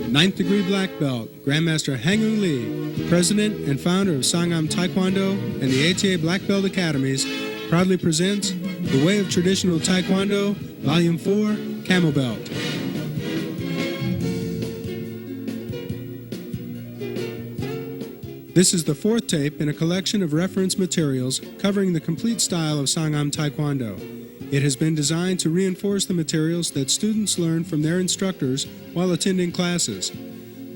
Ninth degree black belt, Grandmaster Hang Lee, president and founder of Sangam Taekwondo and the ATA Black Belt Academies, proudly presents The Way of Traditional Taekwondo, Volume 4, Camo Belt. This is the fourth tape in a collection of reference materials covering the complete style of Sangam Taekwondo. It has been designed to reinforce the materials that students learn from their instructors while attending classes.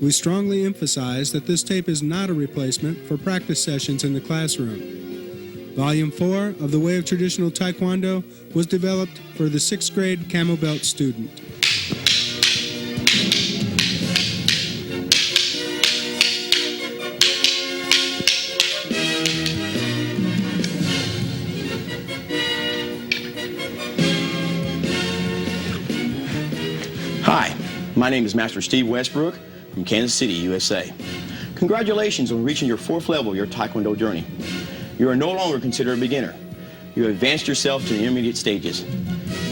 We strongly emphasize that this tape is not a replacement for practice sessions in the classroom. Volume 4 of The Way of Traditional Taekwondo was developed for the 6th grade Camo Belt student. Hi, my name is Master Steve Westbrook from Kansas City, USA. Congratulations on reaching your 4th level of your Taekwondo journey. You are no longer considered a beginner. You have advanced yourself to the intermediate stages.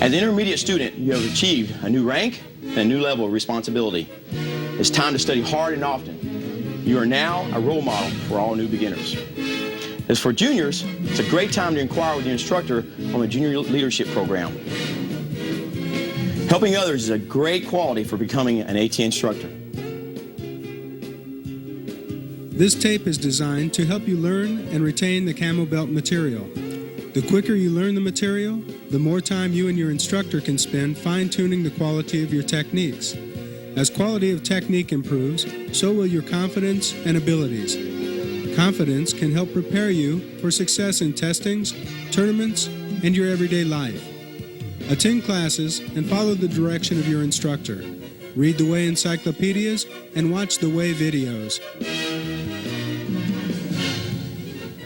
As an intermediate student, you have achieved a new rank and a new level of responsibility. It's time to study hard and often. You are now a role model for all new beginners. As for juniors, it's a great time to inquire with your instructor on the Junior Leadership Program. Helping others is a great quality for becoming an AT instructor. This tape is designed to help you learn and retain the Camo Belt material. The quicker you learn the material, the more time you and your instructor can spend fine-tuning the quality of your techniques. As quality of technique improves, so will your confidence and abilities. Confidence can help prepare you for success in testings, tournaments, and your everyday life. Attend classes and follow the direction of your instructor. Read the Way encyclopedias and watch the Way videos.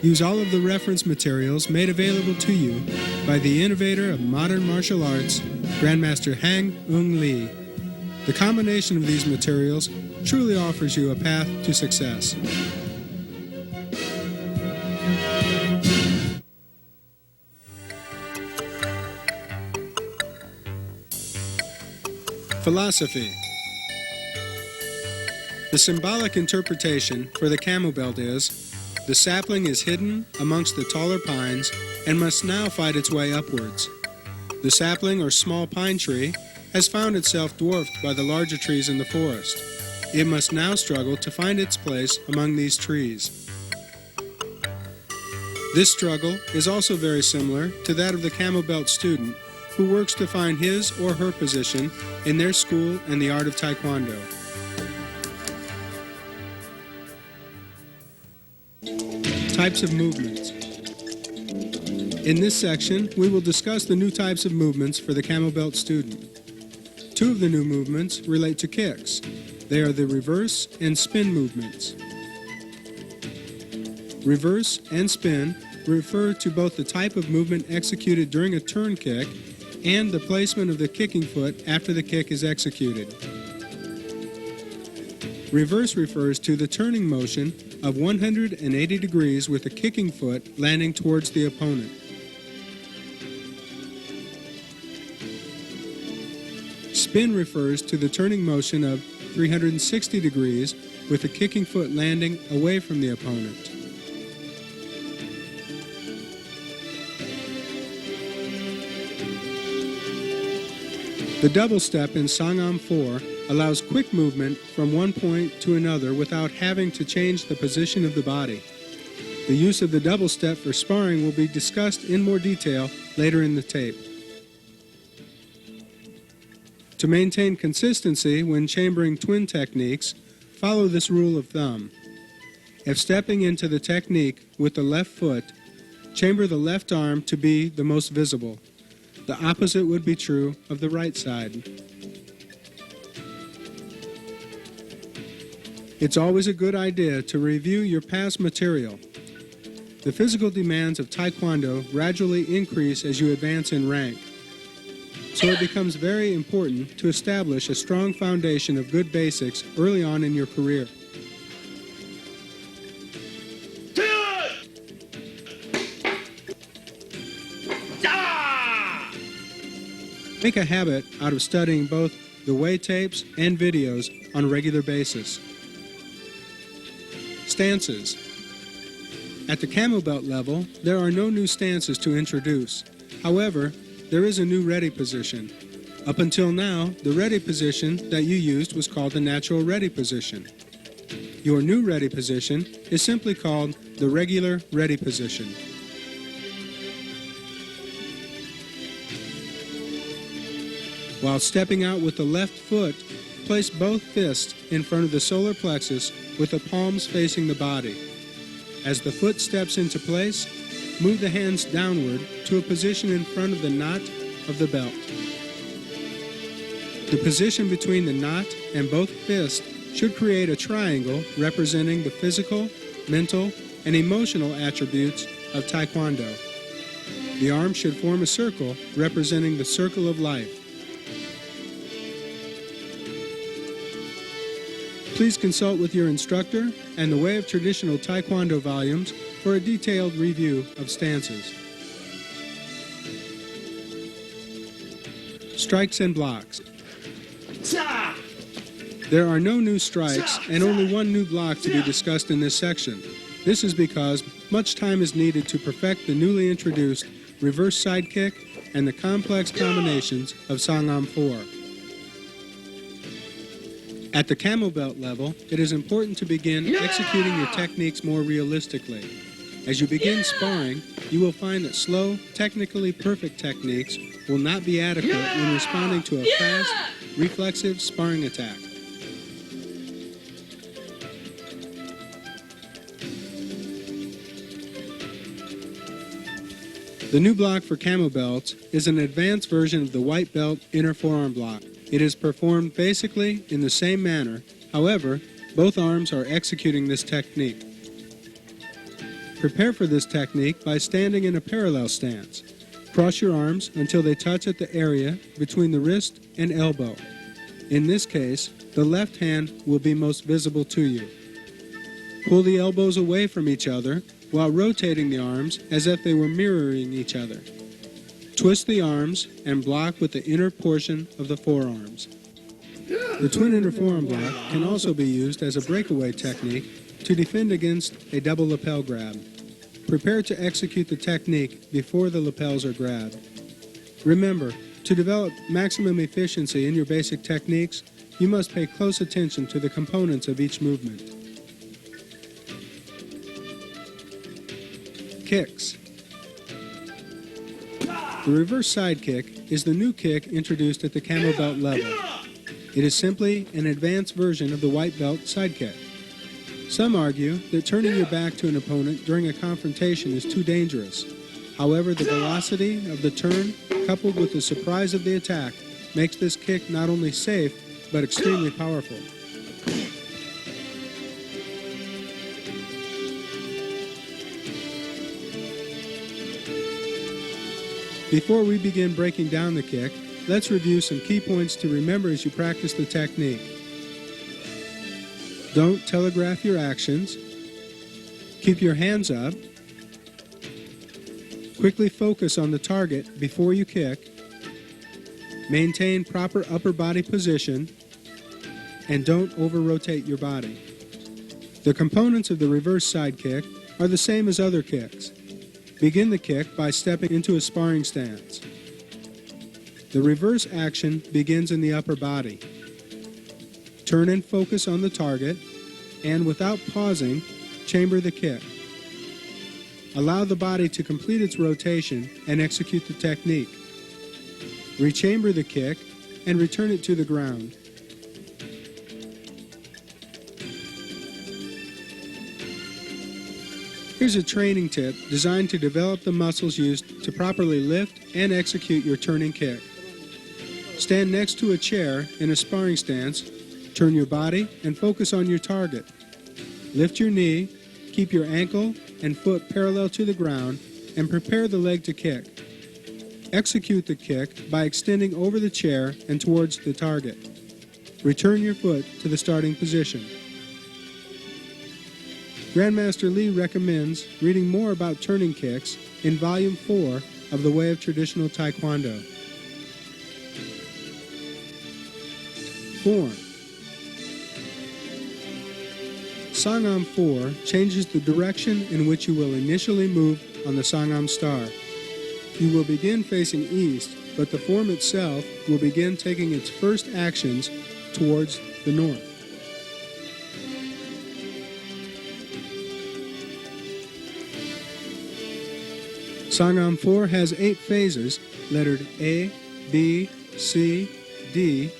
Use all of the reference materials made available to you by the innovator of modern martial arts, Grandmaster Hang Lee. The combination of these materials truly offers you a path to success. Philosophy. The symbolic interpretation for the Camo Belt is, the sapling is hidden amongst the taller pines and must now fight its way upwards. The sapling or small pine tree has found itself dwarfed by the larger trees in the forest. It must now struggle to find its place among these trees. This struggle is also very similar to that of the Camo Belt student who works to find his or her position in their school and the art of Taekwondo. Types of movements. In this section, we will discuss the new types of movements for the Camo Belt student. 2 of the new movements relate to kicks. They are the reverse and spin movements. Reverse and spin refer to both the type of movement executed during a turn kick and the placement of the kicking foot after the kick is executed. Reverse refers to the turning motion of 180 degrees with the kicking foot landing towards the opponent. Spin refers to the turning motion of 360 degrees with the kicking foot landing away from the opponent. The double step in Sangam 4 allows quick movement from one point to another without having to change the position of the body. The use of the double step for sparring will be discussed in more detail later in the tape. To maintain consistency when chambering twin techniques, follow this rule of thumb. If stepping into the technique with the left foot, chamber the left arm to be the most visible. The opposite would be true of the right side. It's always a good idea to review your past material. The physical demands of Taekwondo gradually increase as you advance in rank. So it becomes very important to establish a strong foundation of good basics early on in your career. Make a habit out of studying both the way tapes and videos on a regular basis. Stances. At the Camo Belt level, there are no new stances to introduce. However, there is a new ready position. Up until now, the ready position that you used was called the natural ready position. Your new ready position is simply called the regular ready position. While stepping out with the left foot, place both fists in front of the solar plexus with the palms facing the body. As the foot steps into place, move the hands downward to a position in front of the knot of the belt. The position between the knot and both fists should create a triangle representing the physical, mental, and emotional attributes of Taekwondo. The arms should form a circle representing the circle of life. Please consult with your instructor and the Way of Traditional Taekwondo volumes for a detailed review of stances. Strikes and blocks. There are no new strikes and only one new block to be discussed in this section. This is because much time is needed to perfect the newly introduced reverse side kick and the complex combinations of Sangam 4. At the Camo Belt level, it is important to begin executing your techniques more realistically. As you begin sparring, you will find that slow, technically perfect techniques will not be adequate when responding to a fast, reflexive sparring attack. The new block for Camo Belts is an advanced version of the white belt inner forearm block. It is performed basically in the same manner. However, both arms are executing this technique. Prepare for this technique by standing in a parallel stance. Cross your arms until they touch at the area between the wrist and elbow. In this case, the left hand will be most visible to you. Pull the elbows away from each other while rotating the arms as if they were mirroring each other. Twist the arms and block with the inner portion of the forearms. The twin inner forearm block can also be used as a breakaway technique to defend against a double lapel grab. Prepare to execute the technique before the lapels are grabbed. Remember, to develop maximum efficiency in your basic techniques, you must pay close attention to the components of each movement. Kicks. The reverse side kick is the new kick introduced at the Camo Belt level. It is simply an advanced version of the white belt side kick. Some argue that turning your back to an opponent during a confrontation is too dangerous. However, the velocity of the turn, coupled with the surprise of the attack, makes this kick not only safe, but extremely powerful. Before we begin breaking down the kick, let's review some key points to remember as you practice the technique. Don't telegraph your actions. Keep your hands up. Quickly focus on the target before you kick. Maintain proper upper body position. And don't over-rotate your body. The components of the reverse side kick are the same as other kicks. Begin the kick by stepping into a sparring stance. The reverse action begins in the upper body. Turn and focus on the target, and without pausing, chamber the kick. Allow the body to complete its rotation and execute the technique. Rechamber the kick and return it to the ground. Here's a training tip designed to develop the muscles used to properly lift and execute your turning kick. Stand next to a chair in a sparring stance, turn your body and focus on your target. Lift your knee, keep your ankle and foot parallel to the ground, and prepare the leg to kick. Execute the kick by extending over the chair and towards the target. Return your foot to the starting position. Grandmaster Lee recommends reading more about turning kicks in Volume 4 of The Way of Traditional Taekwondo. form. Sangam 4 changes the direction in which you will initially move on the Sangam star. You will begin facing east, but the form itself will begin taking its first actions towards the north. Sangam 4 has 8 phases, lettered A, B, C, D,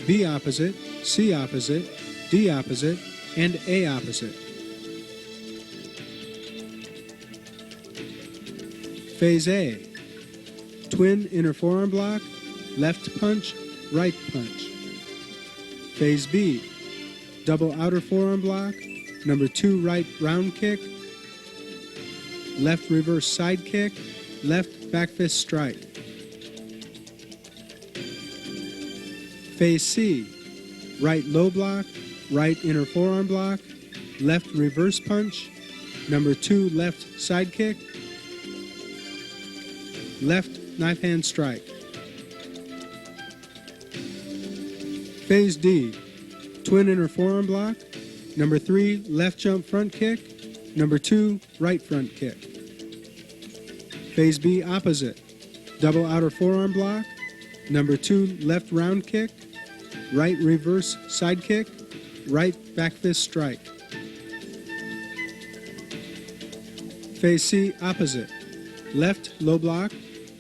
B opposite, C opposite, D opposite, and A opposite. Phase A, twin inner forearm block, left punch, right punch. Phase B, double outer forearm block, number 2 right round kick, left reverse side kick, left back fist strike. Phase C, right low block, right inner forearm block, left reverse punch, number 2 left side kick, left knife hand strike. Phase D, twin inner forearm block, number 3 left jump front kick, number 2 right front kick. Phase B opposite, double outer forearm block, number 2 left round kick, right reverse side kick, right back fist strike. Phase C opposite, left low block,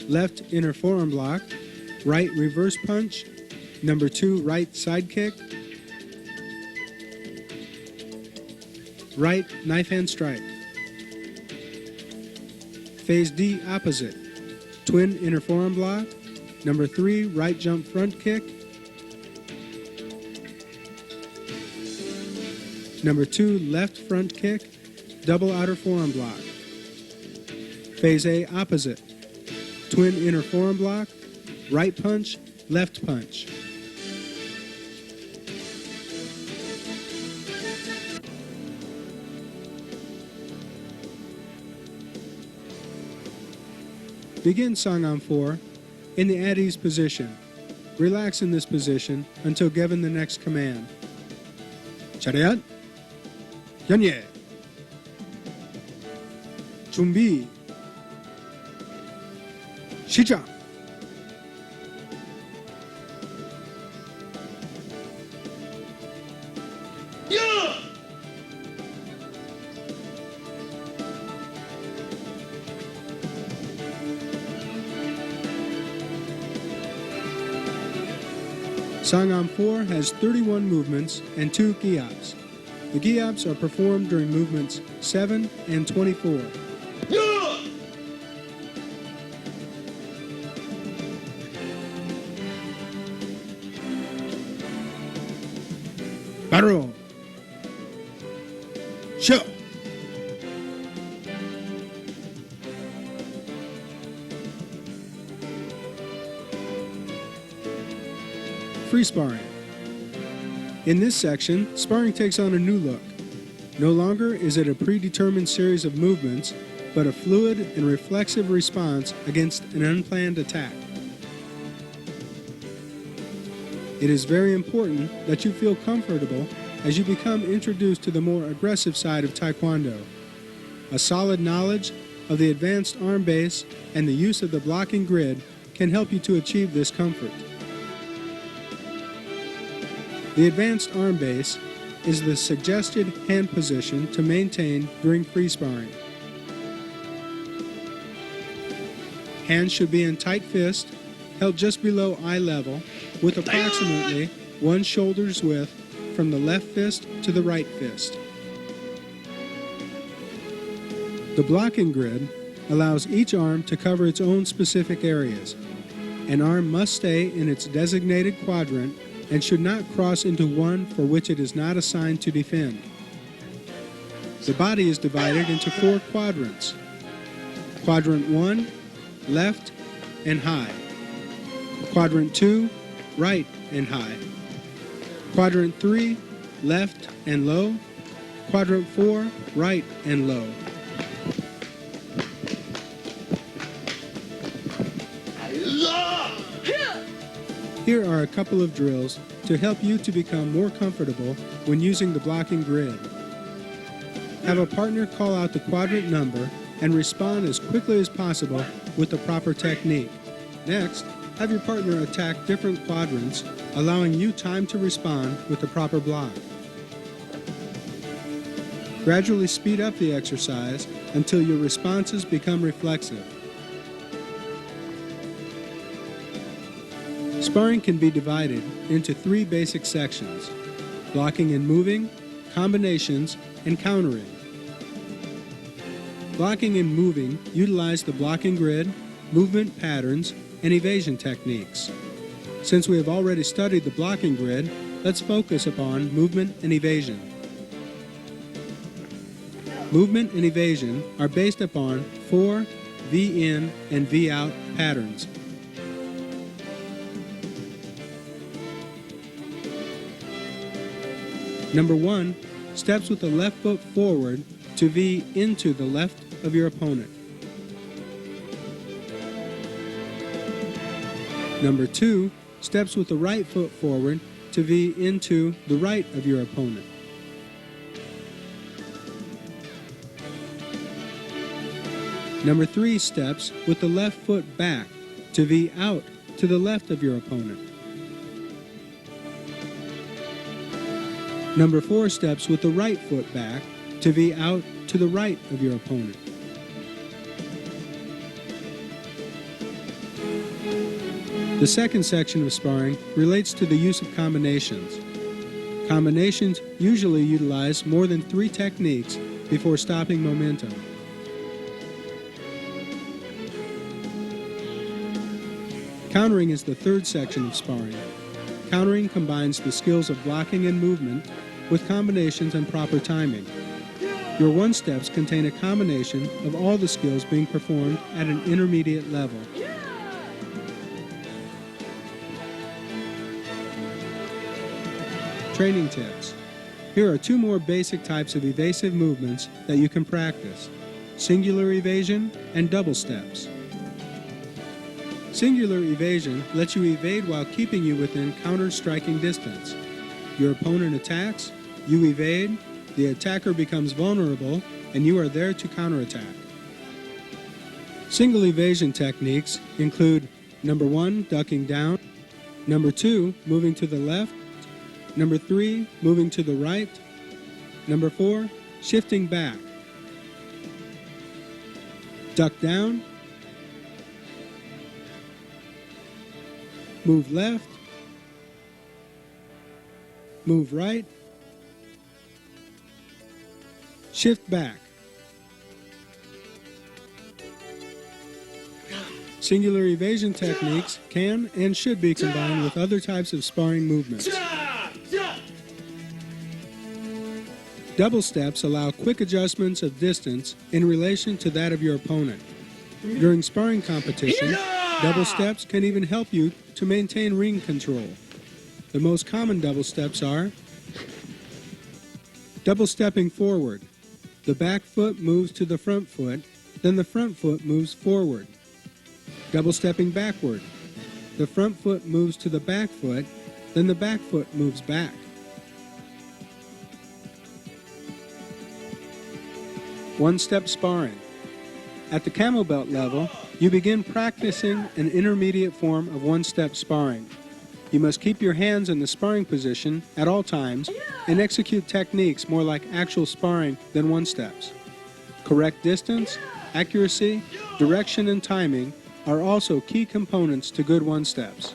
left inner forearm block, right reverse punch, number 2 right side kick, right knife hand strike. Phase D opposite, twin inner forearm block, number 3 right jump front kick, number 2 left front kick, double outer forearm block. Phase A opposite, twin inner forearm block, right punch, left punch. Begin Sangam 4 in the at ease position. Relax in this position until given the next command. 차렷, 연예, 준비, 시작. Sangam 4 has 31 movements and 2 giyabs. The giyabs are performed during movements 7 and 24. 바로 쇼. Free sparring. In this section, sparring takes on a new look. No longer is it a predetermined series of movements, but a fluid and reflexive response against an unplanned attack. It is very important that you feel comfortable as you become introduced to the more aggressive side of Taekwondo. A solid knowledge of the advanced arm base and the use of the blocking grid can help you to achieve this comfort. The advanced arm base is the suggested hand position to maintain during free sparring. Hands should be in tight fist, held just below eye level, with approximately 1 shoulder's width from the left fist to the right fist. The blocking grid allows each arm to cover its own specific areas. An arm must stay in its designated quadrant and should not cross into one for which it is not assigned to defend. The body is divided into 4 quadrants. Quadrant 1, left and high. Quadrant 2, right and high. Quadrant 3, left and low. Quadrant 4, right and low. Here are a couple of drills to help you to become more comfortable when using the blocking grid. Have a partner call out the quadrant number and respond as quickly as possible with the proper technique. Next, have your partner attack different quadrants, allowing you time to respond with the proper block. Gradually speed up the exercise until your responses become reflexive. Sparring can be divided into 3 basic sections: blocking and moving, combinations, and countering. Blocking and moving utilize the blocking grid, movement patterns, and evasion techniques. Since we have already studied the blocking grid, let's focus upon movement and evasion. Movement and evasion are based upon 4 V-in and V-out patterns. Number 1, steps with the left foot forward to V into the left of your opponent. Number 2, steps with the right foot forward to V into the right of your opponent. Number 3 steps with the left foot back to V out to the left of your opponent. Number 4 steps with the right foot back to V out to the right of your opponent. The second section of sparring relates to the use of combinations. Combinations usually utilize more than 3 techniques before stopping momentum. Countering is the third section of sparring. Countering combines the skills of blocking and movement with combinations and proper timing. Your one-steps contain a combination of all the skills being performed at an intermediate level. Training tips. Here are 2 more basic types of evasive movements that you can practice: singular evasion and double steps. Singular evasion lets you evade while keeping you within counter-striking distance. Your opponent attacks, you evade, the attacker becomes vulnerable, and you are there to counterattack. Single evasion techniques include number 1, ducking down, number 2, moving to the left, number 3, moving to the right, number 4, shifting back. Duck down, move left, move right, shift back. Singular evasion techniques can and should be combined with other types of sparring movements. Double steps allow quick adjustments of distance in relation to that of your opponent. During sparring competition, double steps can even help you to maintain ring control. The most common double steps are double stepping forward. The back foot moves to the front foot, then the front foot moves forward. Double stepping backward. The front foot moves to the back foot, then the back foot moves back. One-step sparring. At the Camo Belt level, you begin practicing an intermediate form of one-step sparring. You must keep your hands in the sparring position at all times and execute techniques more like actual sparring than one-steps. Correct distance, accuracy, direction, and timing are also key components to good one-steps.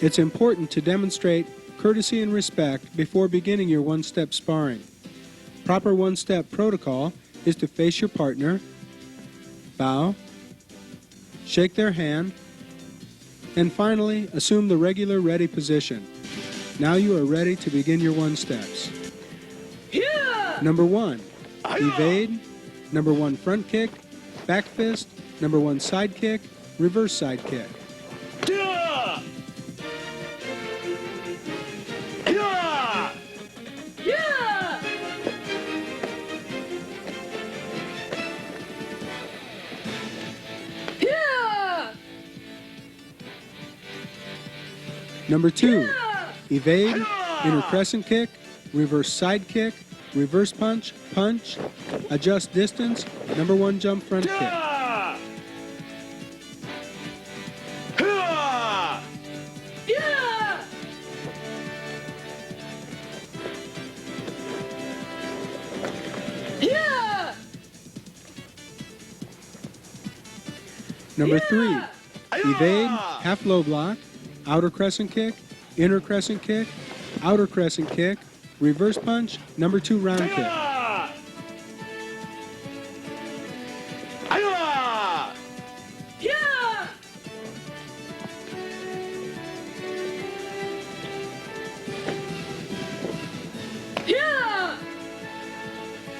It's important to demonstrate courtesy and respect before beginning your one-step sparring. Proper one-step protocol is to face your partner, bow, shake their hand, and finally assume the regular ready position. Now you are ready to begin your one-steps. Number 1, evade. Number 1, front kick, back fist. Number 1, side kick, reverse side kick. Number 2, evade, inner crescent kick, reverse side kick, reverse punch, punch, adjust distance, number 1 jump front kick. Number 3, evade, half low block, outer crescent kick, inner crescent kick, outer crescent kick, reverse punch, number 2 round kick.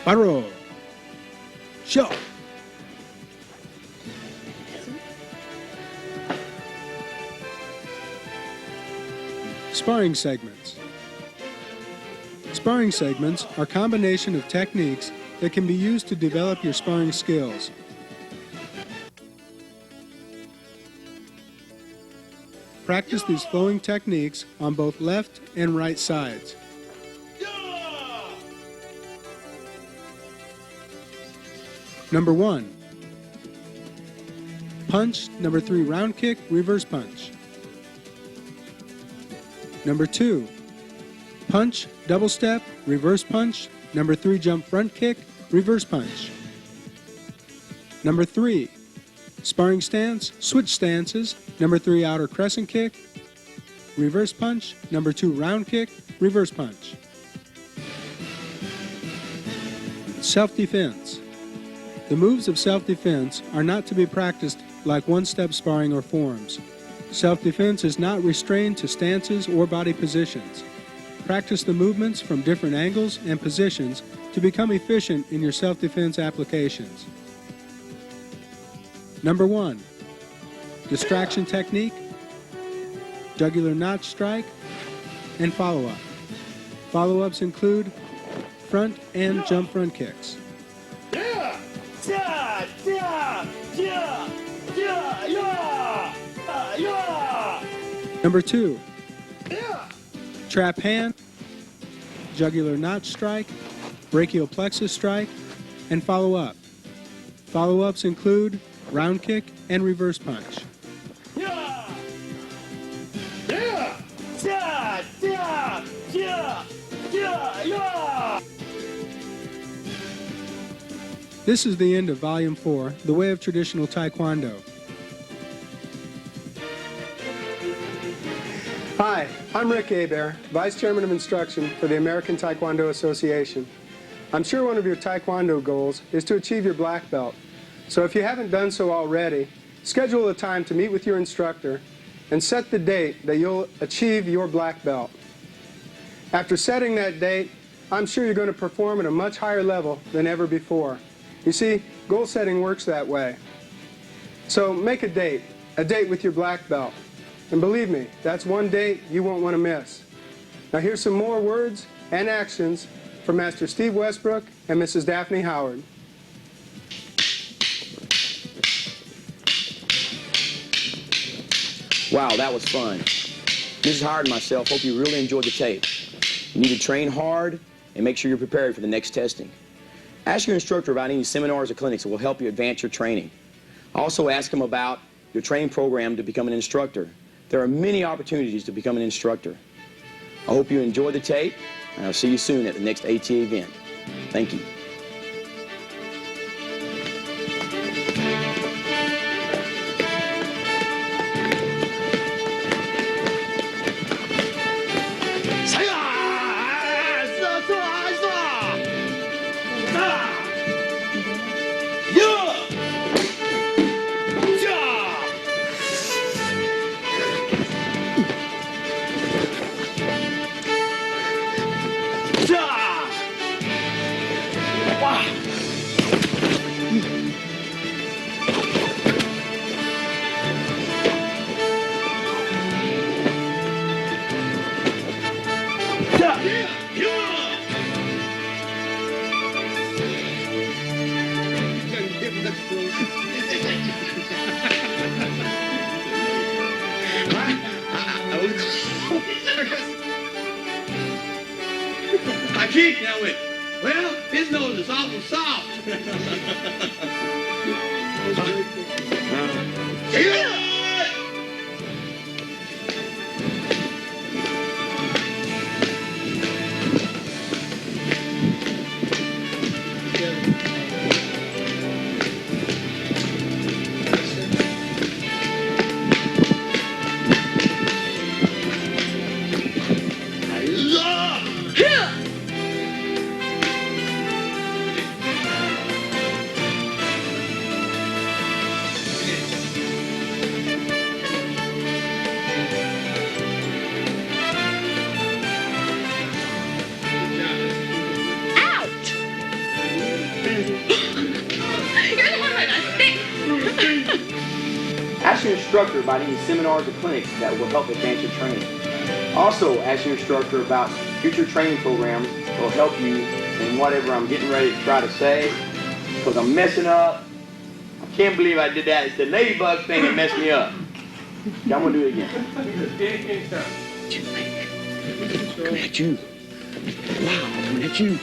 Paro. Show. Sparring segments. Sparring segments are a combination of techniques that can be used to develop your sparring skills. Practice these flowing techniques on both left and right sides. Number 1, punch, number 3 round kick, reverse punch. Number 2, punch, double step, reverse punch, number 3 jump front kick, reverse punch. Number 3, sparring stance, switch stances, number 3 outer crescent kick, reverse punch, number 2 round kick, reverse punch. Self-defense. The moves of self-defense are not to be practiced like one-step sparring or forms. Self-defense is not restrained to stances or body positions. Practice the movements from different angles and positions to become efficient in your self-defense applications. Number 1, distraction technique, jugular notch strike, and follow-up. Follow-ups include front and jump front kicks. Number 2, trap hand, jugular notch strike, brachial plexus strike, and follow-up. Follow-ups include round kick and reverse punch. This is the end of Volume 4, The Way of Traditional Taekwondo. Hi, I'm Rick Hebert, Vice Chairman of Instruction for the American Taekwondo Association. I'm sure one of your Taekwondo goals is to achieve your black belt. So if you haven't done so already, schedule a time to meet with your instructor and set the date that you'll achieve your black belt. After setting that date, I'm sure you're going to perform at a much higher level than ever before. You see, goal setting works that way. So make a date with your black belt. And believe me, that's one date you won't want to miss. Now here's some more words and actions from Master Steve Westbrook and Mrs. Daphne Howard. Wow, that was fun. Mrs. Howard and myself hope you really enjoyed the tape. You need to train hard and make sure you're prepared for the next testing. Ask your instructor about any seminars or clinics that will help you advance your training. Also ask him about your training program to become an instructor. There are many opportunities to become an instructor. I hope you enjoy the tape, and I'll see you soon at the next ATA event. Thank you. cheek now with. Well, his nose is awful soft. Ask your instructor about any seminars or clinics that will help advance your training. Also, ask your instructor about future training programs that will help you in whatever I'm getting ready to try to say, because I'm messing up. I can't believe I did that. It's the ladybug thing that messed me up. Okay, I'm going to do it again. Coming at you. Wow, coming at you.